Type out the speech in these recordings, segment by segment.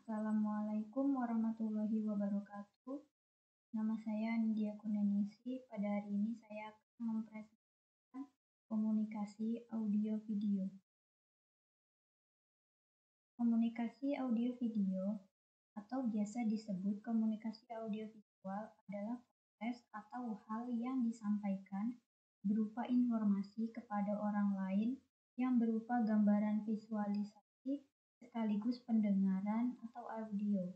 Assalamualaikum warahmatullahi wabarakatuh. Nama saya Nidia Kurnianingsih. Pada hari ini saya akan mempresentasikan komunikasi audio-video. Komunikasi audio-video atau biasa disebut komunikasi audio-visual adalah proses atau hal yang disampaikan berupa informasi kepada orang lain yang berupa gambaran visualisasi sekaligus pendengaran atau audio.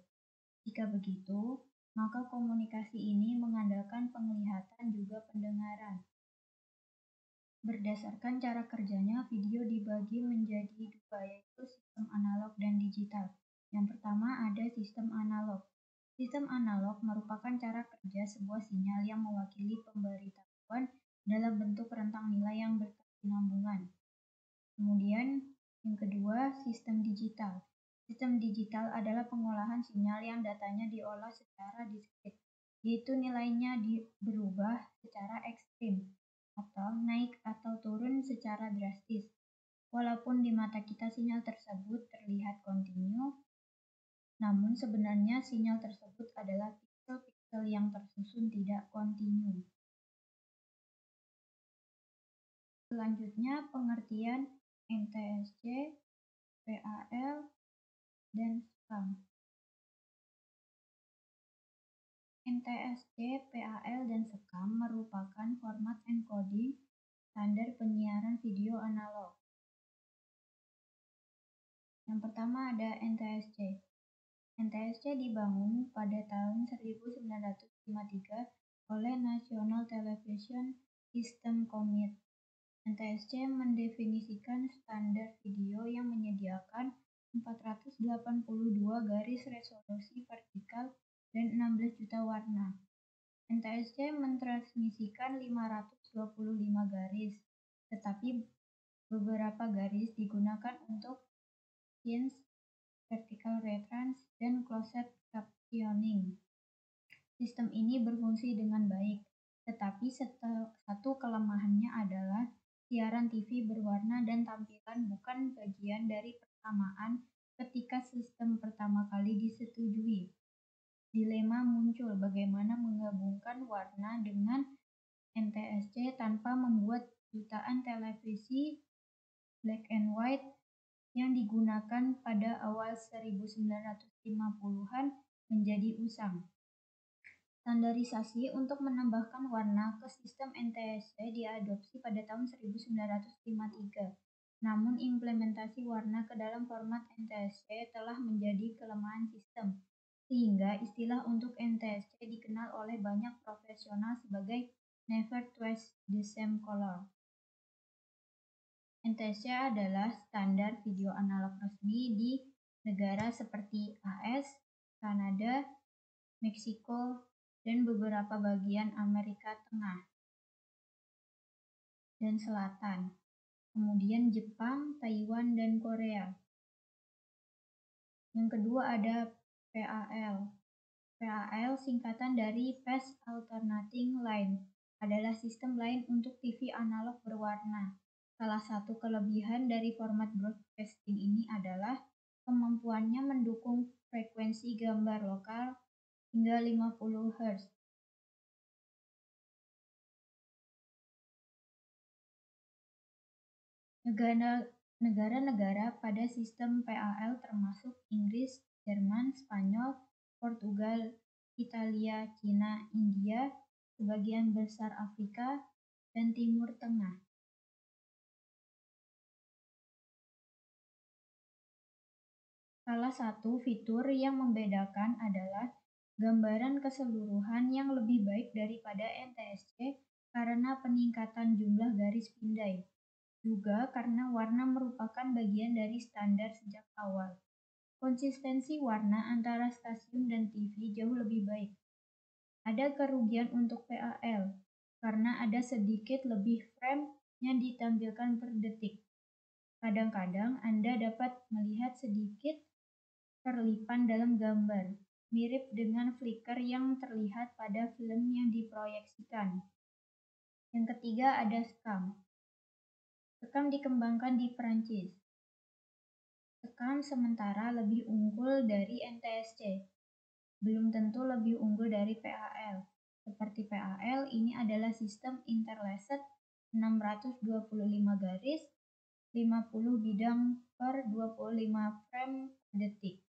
Jika begitu, maka komunikasi ini mengandalkan penglihatan juga pendengaran. Berdasarkan cara kerjanya, video dibagi menjadi dua, yaitu sistem analog dan digital. Yang pertama ada sistem analog. Sistem analog merupakan cara kerja sebuah sinyal yang mewakili pemberitahuan dalam bentuk rentang nilai yang berkesinambungan. Kemudian yang kedua, sistem digital. Sistem digital adalah pengolahan sinyal yang datanya diolah secara diskrit, yaitu nilainya berubah secara ekstrim atau naik atau turun secara drastis. Walaupun di mata kita sinyal tersebut terlihat kontinu, namun sebenarnya sinyal tersebut adalah piksel-piksel yang tersusun tidak kontinu. Selanjutnya pengertian NTSC, PAL, dan SCAM. NTSC, PAL, dan SCAM merupakan format encoding standar penyiaran video analog. Yang pertama ada NTSC. NTSC dibangun pada tahun 1953 oleh National Television System Committee. NTSC mendefinisikan standar video yang menyediakan 482 garis resolusi vertikal dan 16 juta warna. NTSC mentransmisikan 525 garis, tetapi beberapa garis digunakan untuk scenes, vertical retrans, dan closed captioning. Sistem ini berfungsi dengan baik, tetapi satu kelemahannya adalah siaran TV berwarna dan tampilan bukan bagian dari persamaan ketika sistem pertama kali disetujui. Dilema muncul bagaimana menggabungkan warna dengan NTSC tanpa membuat jutaan televisi black and white yang digunakan pada awal 1950-an menjadi usang. Standarisasi untuk menambahkan warna ke sistem NTSC diadopsi pada tahun 1953. Namun implementasi warna ke dalam format NTSC telah menjadi kelemahan sistem, sehingga istilah untuk NTSC dikenal oleh banyak profesional sebagai never twice the same color. NTSC adalah standar video analog resmi di negara seperti AS, Kanada, Meksiko, dan beberapa bagian Amerika Tengah dan Selatan, kemudian Jepang, Taiwan, dan Korea. Yang kedua ada PAL. PAL singkatan dari Phase Alternating Line, adalah sistem lain untuk TV analog berwarna. Salah satu kelebihan dari format broadcasting ini adalah kemampuannya mendukung frekuensi gambar lokal hingga 50 Hz. Negara-negara pada sistem PAL termasuk Inggris, Jerman, Spanyol, Portugal, Italia, Cina, India, sebagian besar Afrika, dan Timur Tengah. Salah satu fitur yang membedakan adalah gambaran keseluruhan yang lebih baik daripada NTSC karena peningkatan jumlah garis pindai, juga karena warna merupakan bagian dari standar sejak awal. Konsistensi warna antara stasiun dan TV jauh lebih baik. Ada kerugian untuk PAL, karena ada sedikit lebih frame yang ditampilkan per detik. Kadang-kadang Anda dapat melihat sedikit terlipan dalam gambar, mirip dengan flicker yang terlihat pada film yang diproyeksikan. Yang ketiga ada SCAM. SCAM dikembangkan di Prancis. Sekam sementara lebih unggul dari NTSC, belum tentu lebih unggul dari PAL. Seperti PAL, ini adalah sistem interlaced 625 garis 50 bidang per 25 frame per detik.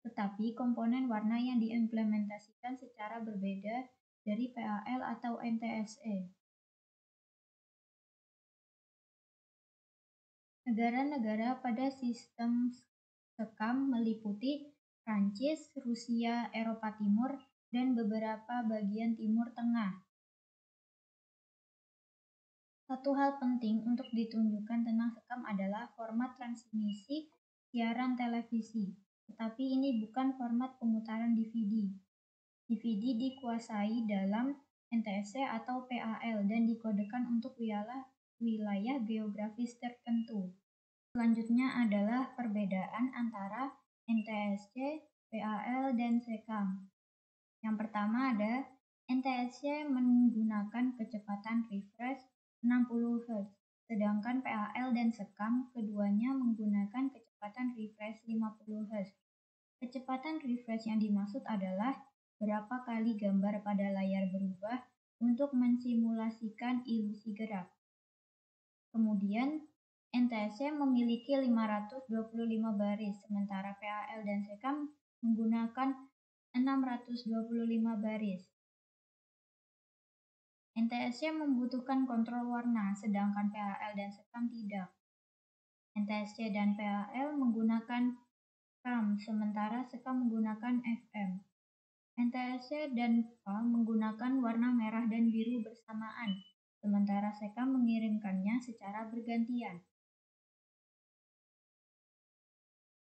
Tetapi komponen warna yang diimplementasikan secara berbeda dari PAL atau NTSC. Negara-negara pada sistem sekam meliputi Prancis, Rusia, Eropa Timur, dan beberapa bagian Timur Tengah. Satu hal penting untuk ditunjukkan tentang sekam adalah format transmisi siaran televisi, tetapi ini bukan format pemutaran DVD. DVD dikuasai dalam NTSC atau PAL dan dikodekan untuk wilayah geografis tertentu. Selanjutnya adalah perbedaan antara NTSC, PAL, dan sekam. Yang pertama ada NTSC menggunakan kecepatan refresh 60 Hz, sedangkan PAL dan sekam keduanya menggunakan kecepatan refresh 50 Hz. Kecepatan refresh yang dimaksud adalah berapa kali gambar pada layar berubah untuk mensimulasikan ilusi gerak. Kemudian, NTSC memiliki 525 baris, sementara PAL dan sekam menggunakan 625 baris. NTSC membutuhkan kontrol warna, sedangkan PAL dan sekam tidak. NTSC dan PAL menggunakan CAM, sementara sekam menggunakan FM. NTSC dan PAL menggunakan warna merah dan biru bersamaan, sementara sekam mengirimkannya secara bergantian.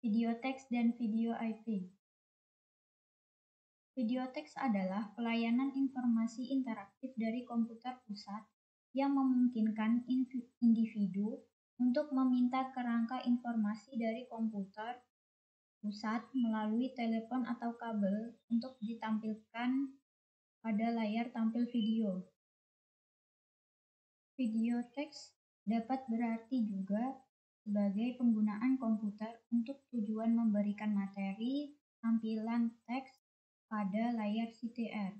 Video teks dan video IP. Video teks adalah pelayanan informasi interaktif dari komputer pusat yang memungkinkan individu untuk meminta kerangka informasi dari komputer pusat melalui telepon atau kabel untuk ditampilkan pada layar tampil video. Video teks dapat berarti juga sebagai penggunaan komputer untuk tujuan memberikan materi tampilan teks pada layar CTR.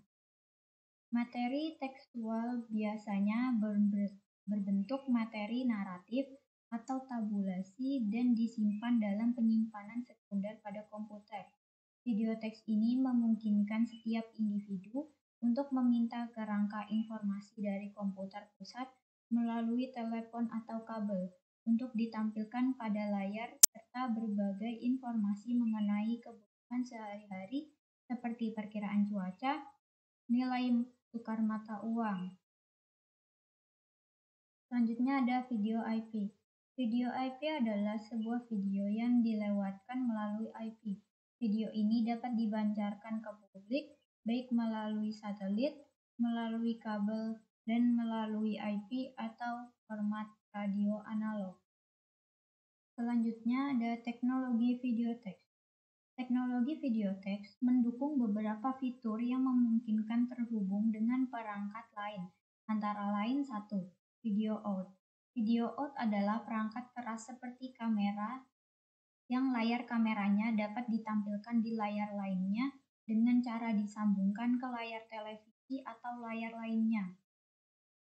Materi tekstual biasanya berbentuk materi naratif atau tabulasi dan disimpan dalam penyimpanan sekunder pada komputer. Video teks ini memungkinkan setiap individu untuk meminta kerangka informasi dari komputer pusat melalui telepon atau kabel untuk ditampilkan pada layar serta berbagai informasi mengenai kebutuhan sehari-hari seperti perkiraan cuaca, nilai tukar mata uang. Selanjutnya ada video IP. Video IP adalah sebuah video yang dilewatkan melalui IP. Video ini dapat dipancarkan ke publik baik melalui satelit, melalui kabel, dan melalui IP atau format radio analog. Selanjutnya ada teknologi video teks. Teknologi video teks mendukung beberapa fitur yang memungkinkan terhubung dengan perangkat lain, antara lain 1. Video out. Video out adalah perangkat keras seperti kamera yang layar kameranya dapat ditampilkan di layar lainnya dengan cara disambungkan ke layar televisi atau layar lainnya.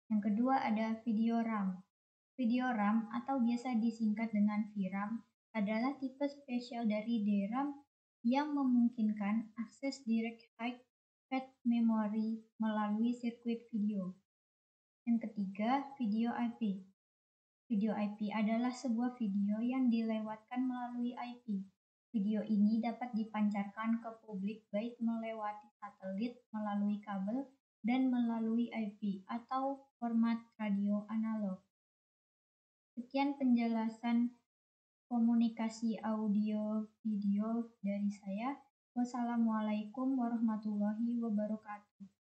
Yang kedua ada video RAM. Video RAM atau biasa disingkat dengan VRAM adalah tipe spesial dari DRAM yang memungkinkan akses direct high path memory melalui sirkuit video. Yang ketiga, video IP. Video IP adalah sebuah video yang dilewatkan melalui IP. Video ini dapat dipancarkan ke publik baik melewati satelit, melalui kabel, dan melalui IP atau format radio analog. Sekian penjelasan komunikasi audio video dari saya. Wassalamualaikum warahmatullahi wabarakatuh.